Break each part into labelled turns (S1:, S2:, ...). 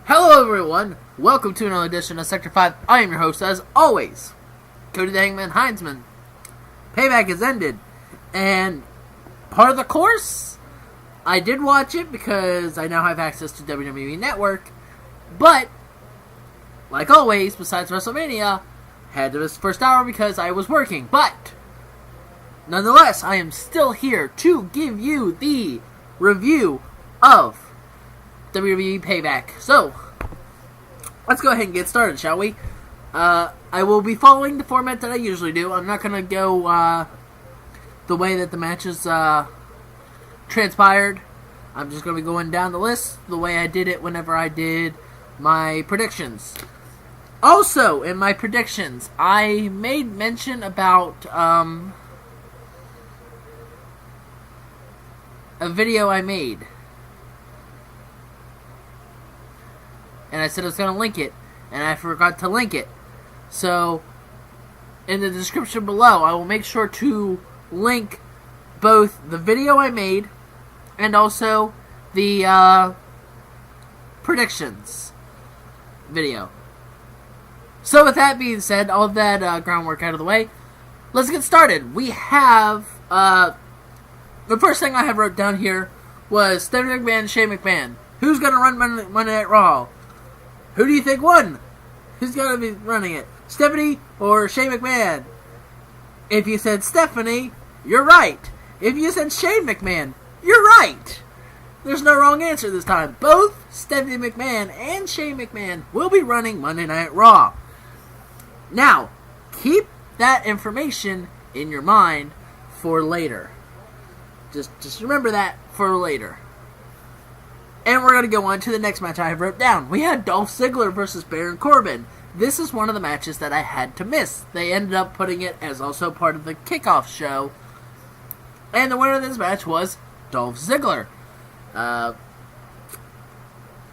S1: Hello everyone, welcome to another edition of Sector 5. I am your host, as always, Cody the Hangman Heinzman. Payback has ended, and part of the course, I did watch it because I now have access to WWE Network, but, like always, besides WrestleMania, had to miss the first hour because I was working, but, nonetheless, I am still here to give you the review of WWE Payback. So, let's go ahead and get started, shall we? I will be following the format that I usually do. I'm not going to go the way that the matches transpired. I'm just going to be going down the list the way I did it whenever I did my predictions. Also, in my predictions, I made mention about a video I made. And I said I was going to link it, and I forgot to link it. So, in the description below, I will make sure to link both the video I made and also the predictions video. So, with that being said, all that groundwork out of the way, let's get started. We have, the first thing I have wrote down here was Stephanie McMahon and Shane McMahon. Who's going to run Monday Night Raw? Who do you think won? Who's going to be running it? Stephanie or Shane McMahon? If you said Stephanie, you're right. If you said Shane McMahon, you're right. There's no wrong answer this time. Both Stephanie McMahon and Shane McMahon will be running Monday Night Raw. Now, keep that information in your mind for later. Just remember that for later. And we're going to go on to the next match I have wrote down. We had Dolph Ziggler versus Baron Corbin. This is one of the matches that I had to miss. They ended up putting it as also part of the kickoff show. And the winner of this match was Dolph Ziggler.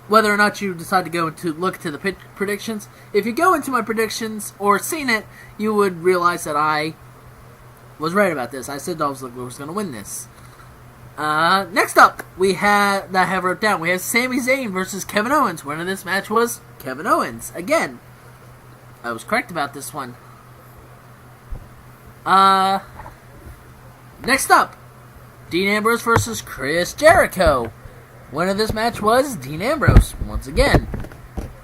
S1: Whether or not you decide to go into look to the predictions, if you go into my predictions or seen it, you would realize that I was right about this. I said Dolph Ziggler was going to win this. Next up, we have wrote down, we have Sami Zayn versus Kevin Owens. Winner of this match was Kevin Owens. Again, I was correct about this one. Next up, Dean Ambrose versus Chris Jericho. Winner of this match was Dean Ambrose. Once again,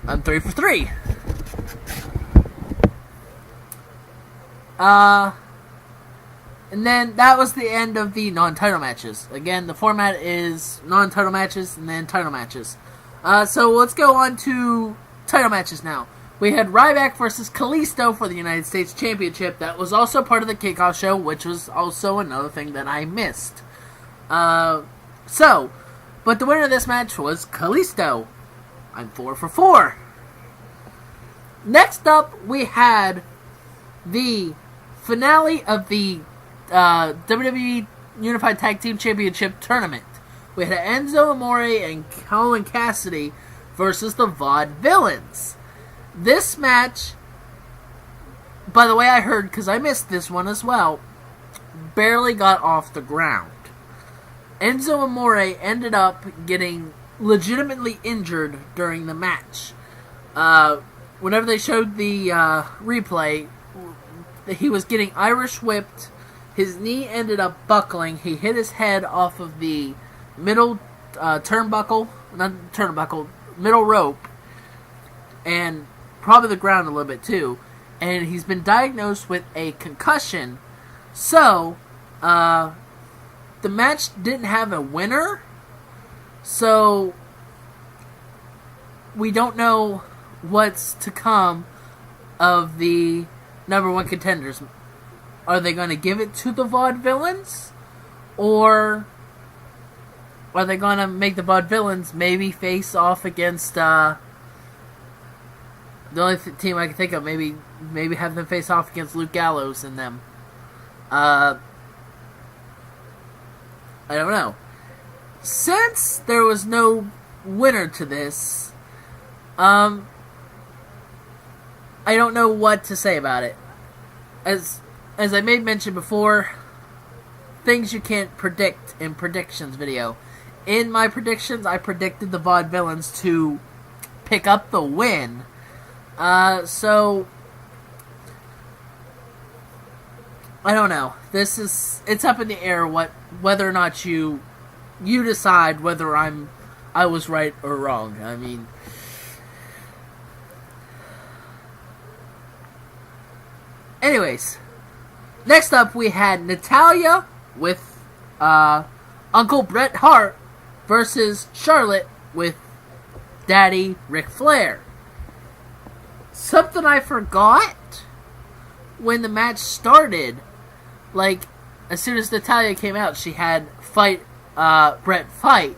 S1: I'm 3 for 3. And then that was the end of the non-title matches. Again, the format is non-title matches and then title matches. So let's go on to title matches now. We had Ryback versus Kalisto for the United States Championship. That was also part of the kickoff show, which was also another thing that I missed. But the winner of this match was Kalisto. I'm 4 for 4. Next up, we had the finale of the WWE Unified Tag Team Championship Tournament. We had Enzo Amore and Colin Cassidy versus the Vaudevillains. This match, by the way I heard, because I missed this one as well, barely got off the ground. Enzo Amore ended up getting legitimately injured during the match. Whenever they showed the replay, he was getting Irish whipped. His knee ended up buckling. He hit his head off of the middle middle rope, and probably the ground a little bit too. And he's been diagnosed with a concussion. So, the match didn't have a winner. So, we don't know what's to come of the number one contenders. Are they going to give it to the Vaudevillains? Or are they going to make the Vaudevillains maybe face off against the only team I can think of, maybe have them face off against Luke Gallows and them. I don't know. Since there was no winner to this, I don't know what to say about it. As I made mention before, things you can't predict in predictions video. In my predictions, I predicted the Vaudevillains to pick up the win. So I don't know. It's up in the air whether or not you decide whether I was right or wrong. I mean, anyways, next up we had Natalya with Uncle Bret Hart versus Charlotte with Daddy Ric Flair. Something I forgot when the match started. Like, as soon as Natalya came out, she had Bret fight.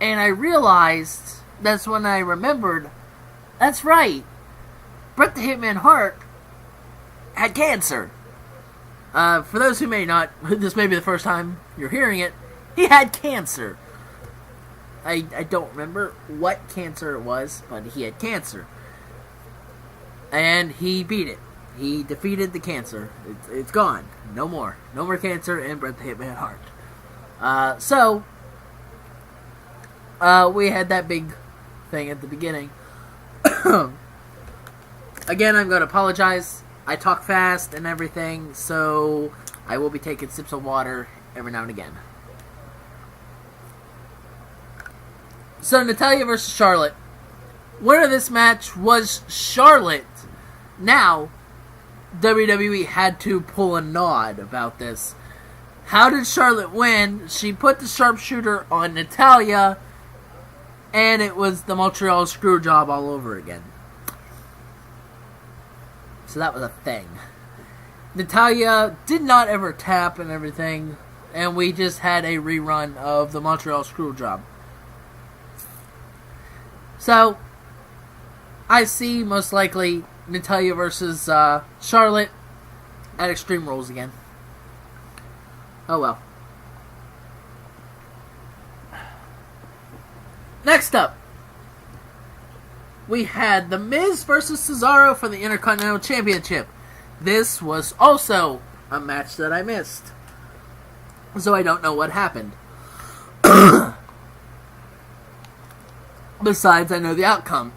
S1: And I realized, that's when I remembered, that's right, Bret the Hitman Hart had cancer. For those who may not, this may be the first time you're hearing it, he had cancer. I don't remember what cancer it was, but he had cancer. And he beat it. He defeated the cancer. It's gone. No more. No more cancer in Bret the Hitman Hart. So, we had that big thing at the beginning. Again, I'm going to apologize. I talk fast and everything, so I will be taking sips of water every now and again. So, Natalya versus Charlotte. Winner of this match was Charlotte. Now, WWE had to pull a nod about this. How did Charlotte win? She put the sharpshooter on Natalya, and it was the Montreal Screwjob all over again. So that was a thing. Natalya did not ever tap and everything, and we just had a rerun of the Montreal Screwjob. So, I see most likely Natalya versus Charlotte at Extreme Rules again. Oh well. Next up, we had The Miz versus Cesaro for the Intercontinental Championship. This was also a match that I missed, so I don't know what happened. Besides, I know the outcome.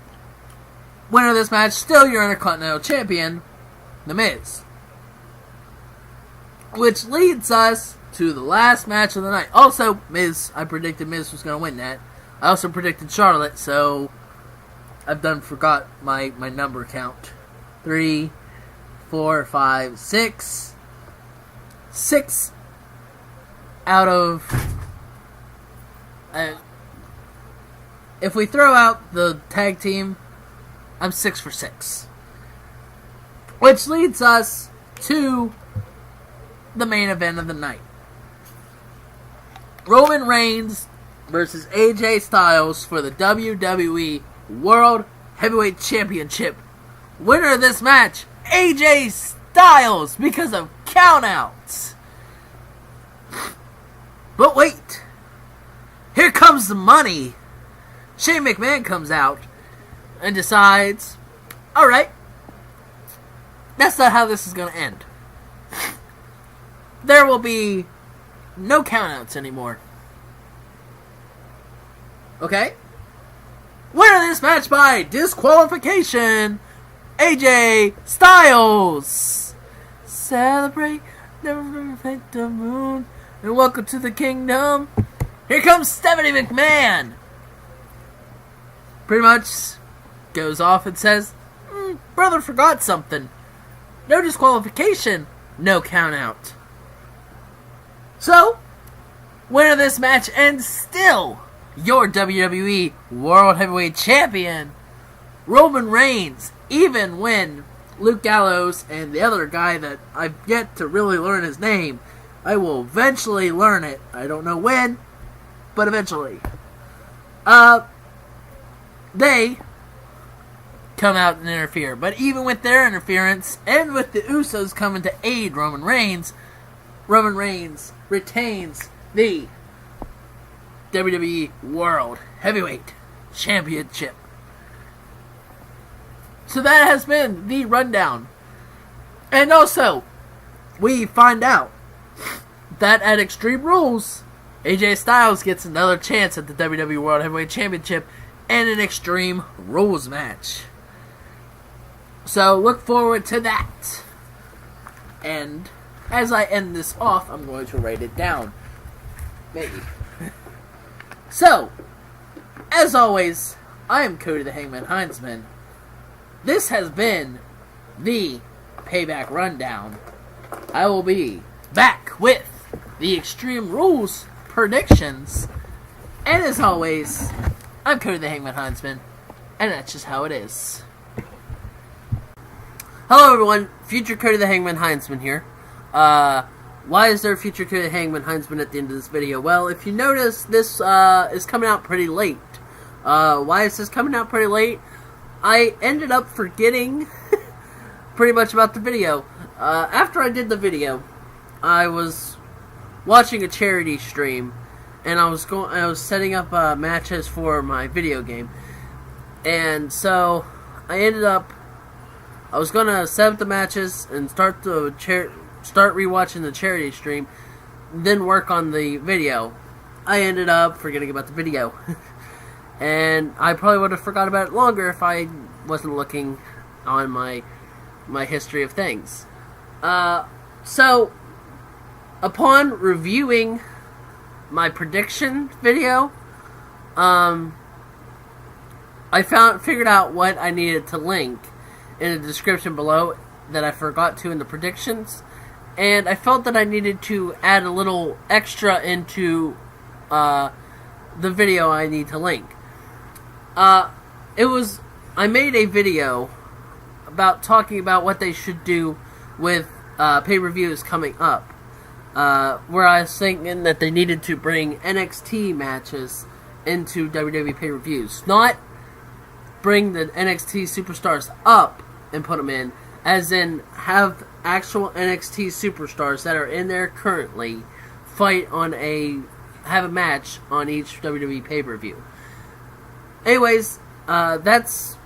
S1: Winner of this match, still your Intercontinental Champion, The Miz. Which leads us to the last match of the night. Also, Miz, I predicted Miz was going to win that. I also predicted Charlotte, so I've forgot my number count. 3, 4, 5, 6. 6 out of... if we throw out the tag team, I'm 6 for 6. Which leads us to the main event of the night. Roman Reigns versus AJ Styles for the WWE World Heavyweight Championship. Winner of this match, AJ Styles, because of countouts. But wait. Here comes the money. Shane McMahon comes out and decides, alright, that's not how this is going to end. There will be no countouts anymore. Okay? Winner of this match by disqualification, AJ Styles. Celebrate, never reflect the moon, and welcome to the kingdom. Here comes Stephanie McMahon. Pretty much goes off and says, brother forgot something. No disqualification, no count out. So, winner of this match and still your WWE World Heavyweight Champion, Roman Reigns, even when Luke Gallows and the other guy that I've yet to really learn his name, I will eventually learn it. I don't know when, but eventually. They come out and interfere. But even with their interference, and with the Usos coming to aid Roman Reigns retains the WWE World Heavyweight Championship. So that has been the rundown. And also, we find out that at Extreme Rules, AJ Styles gets another chance at the WWE World Heavyweight Championship and an Extreme Rules match. So look forward to that. And as I end this off, I'm going to write it down. Maybe. So, as always, I am Cody the Hangman Heinzman. This has been the Payback Rundown. I will be back with the Extreme Rules predictions. And as always, I'm Cody the Hangman Heinzman, and that's just how it is. Hello everyone, future Cody the Hangman Heinzman here. Why is there future Cody the Hangman Heinzman at the end of this video? Well, if you notice, this is coming out pretty late. Why is this coming out pretty late? I ended up forgetting pretty much about the video. After I did the video, I was watching a charity stream, and I was setting up matches for my video game, and so I was gonna set up the matches and start rewatching the charity stream, then work on the video. I ended up forgetting about the video, and I probably would have forgot about it longer if I wasn't looking on my history of things. So upon reviewing my prediction video, I figured out what I needed to link in the description below that I forgot to in the predictions, and I felt that I needed to add a little extra into the video I need to link. I made a video about talking about what they should do with pay-per-views coming up, where I was thinking that they needed to bring NXT matches into WWE pay-per-views. Not bring the NXT superstars up and put them in, as in have actual NXT superstars that are in there currently have a match on each WWE pay-per-view. Anyways, that's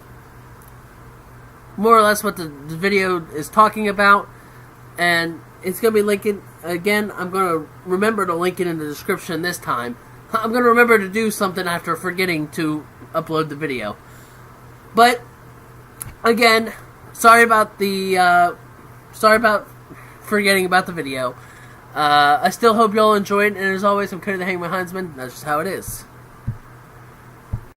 S1: more or less what the video is talking about, and it's going to be linking, again, I'm going to remember to link it in the description this time. I'm going to remember to do something after forgetting to upload the video. But, again, sorry about forgetting about the video. I still hope you all enjoyed, and as always, I'm Cody the Hangman Heinzman. That's just how it is.